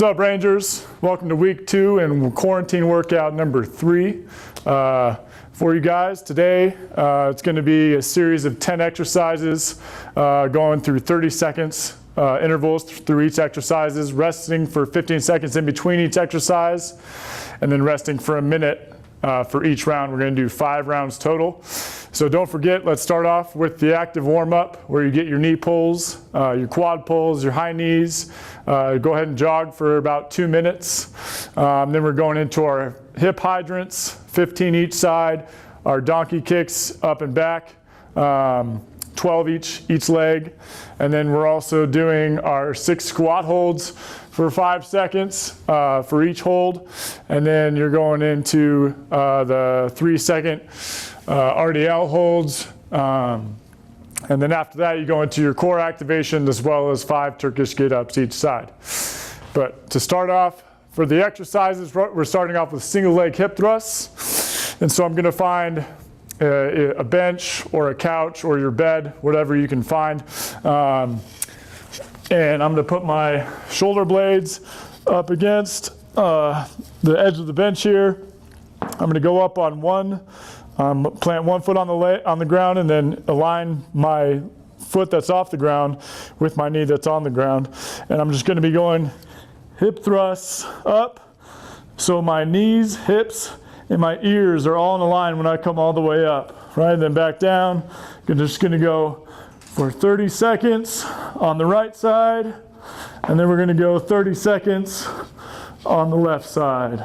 What's up, Rangers? Welcome to week 2 and quarantine workout number 3 for you guys. Today, it's going to be a series of 10 exercises going through 30 seconds intervals through each exercises, resting for 15 seconds in between each exercise, and then resting for a minute for each round. We're going to do 5 rounds total. So don't forget, let's start off with the active warm-up where you get your knee pulls, your quad pulls, your high knees. Go ahead and jog for about 2 minutes. Then we're going into our hip hydrants, 15 each side, our donkey kicks up and back, 12 each leg. And then we're also doing our 6 squat holds for 5 seconds for each hold. And then you're going into the 3-second RDL holds. And then after that, you go into your core activation as well as 5 Turkish get-ups each side. But to start off, for the exercises, we're starting off with single leg hip thrusts. And so I'm going to find a bench or a couch or your bed, whatever you can find. And I'm going to put my shoulder blades up against the edge of the bench here. I'm going to go up on plant one foot on the ground and then align my foot that's off the ground with my knee that's on the ground. And I'm just going to be going hip thrusts up. So my knees, hips, and my ears are all in a line when I come all the way up. Right, then back down. I'm just going to go for 30 seconds on the right side. And then we're going to go 30 seconds on the left side.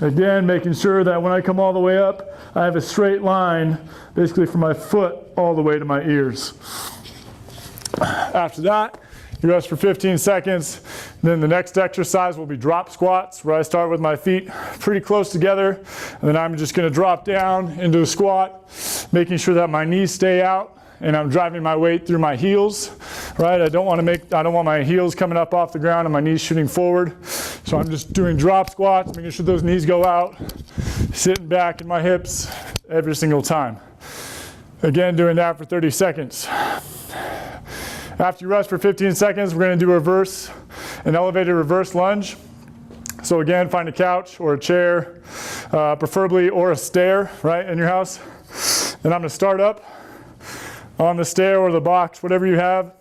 Again, making sure that when I come all the way up, I have a straight line basically from my foot all the way to my ears. After that, you rest for 15 seconds. Then the next exercise will be drop squats, where I start with my feet pretty close together. And then I'm just going to drop down into a squat, making sure that my knees stay out and I'm driving my weight through my heels. Right? I don't want my heels coming up off the ground and my knees shooting forward. So I'm just doing drop squats, making sure those knees go out, sitting back in my hips every single time. Again, doing that for 30 seconds. After you rest for 15 seconds, we're going to do an elevated reverse lunge. So again, find a couch or a chair, preferably, or a stair, right, in your house. And I'm going to start up on the stair or the box, whatever you have.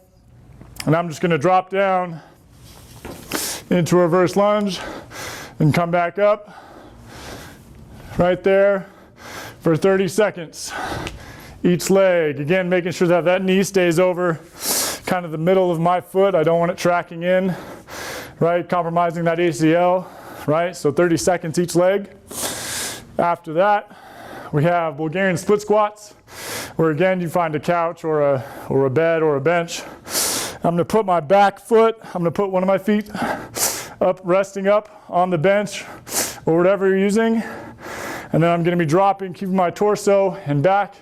And I'm just going to drop down into a reverse lunge and come back up right there for 30 seconds. Each leg, again, making sure that that knee stays over kind of the middle of my foot. I don't want it tracking in, right? Compromising that ACL, right? So 30 seconds each leg. After that, we have Bulgarian split squats, where again, you find a couch or a bed or a bench. I'm going to put my back foot, I'm going to put one of my feet up, resting up on the bench or whatever you're using. And then I'm going to be dropping, keeping my torso and back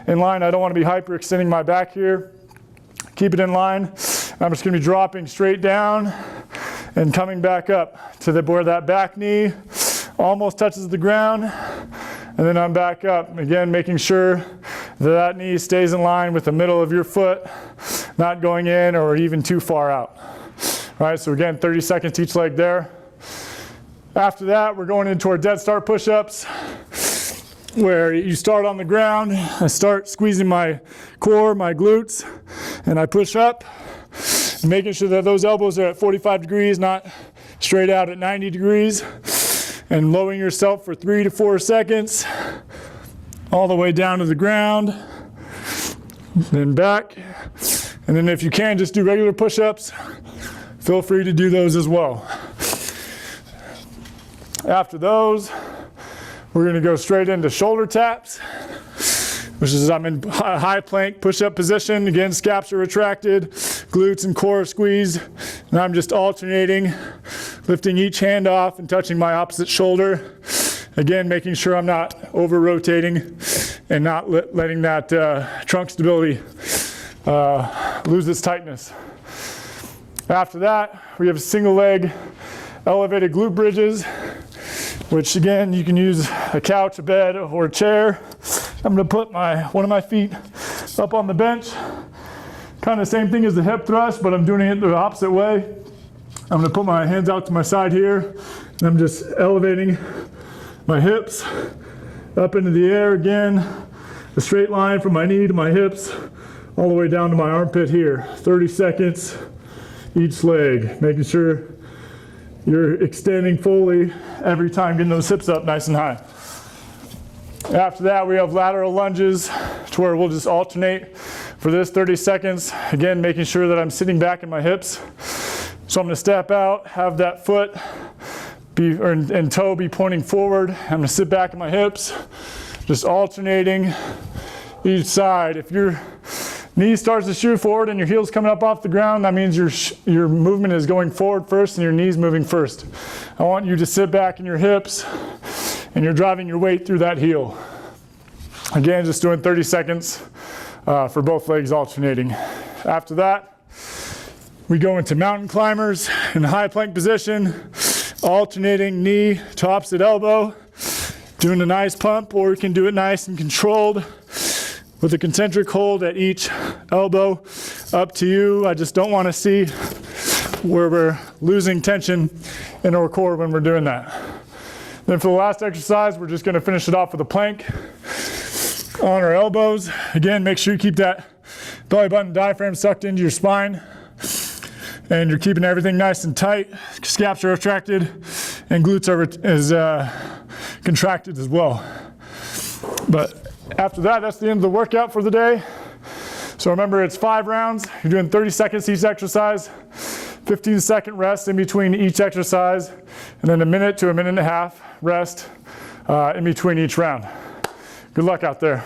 in line. I don't want to be hyperextending my back here. Keep it in line. I'm just going to be dropping straight down and coming back up to where that back knee almost touches the ground. And then I'm back up. Again, making sure that knee stays in line with the middle of your foot, not going in or even too far out. All right, so again, 30 seconds each leg there. After that, we're going into our dead start push-ups, where you start on the ground. I start squeezing my core, my glutes, and I push up, making sure that those elbows are at 45 degrees, not straight out at 90 degrees, and lowering yourself for 3 to 4 seconds, all the way down to the ground, then back. And then if you can, just do regular push-ups. Feel free to do those as well. After those, we're going to go straight into shoulder taps, which is I'm in high plank push-up position. Again, scaps are retracted, glutes and core squeezed. And I'm just alternating, lifting each hand off and touching my opposite shoulder. Again, making sure I'm not over-rotating and not letting that trunk stability lose its tightness. After that, we have single leg elevated glute bridges, which again, you can use a couch, a bed, or a chair. I'm going to put one of my feet up on the bench. Kind of the same thing as the hip thrust, but I'm doing it the opposite way. I'm gonna put my hands out to my side here, and I'm just elevating my hips up into the air again, a straight line from my knee to my hips, all the way down to my armpit here. 30 seconds each leg, making sure you're extending fully every time, getting those hips up nice and high. After that, we have lateral lunges, to where we'll just alternate for this 30 seconds. Again, making sure that I'm sitting back in my hips. So I'm gonna step out, have that foot and toe be pointing forward. I'm gonna sit back in my hips, just alternating each side. If your knee starts to shoot forward and your heel's coming up off the ground, that means your movement is going forward first and your knee's moving first. I want you to sit back in your hips and you're driving your weight through that heel. Again, just doing 30 seconds for both legs alternating. After that, we go into mountain climbers in high plank position, alternating knee to opposite elbow, doing a nice pump, or you can do it nice and controlled with a concentric hold at each elbow. Up to you. I just don't want to see where we're losing tension in our core when we're doing that. Then for the last exercise, we're just going to finish it off with a plank on our elbows. Again, make sure you keep that belly button diaphragm sucked into your spine, and you're keeping everything nice and tight. Scaps are retracted and glutes are contracted as well. But after that, that's the end of the workout for the day. So remember, it's 5 rounds. You're doing 30 seconds each exercise, 15-second rest in between each exercise, and then a minute to a minute and a half rest in between each round. Good luck out there.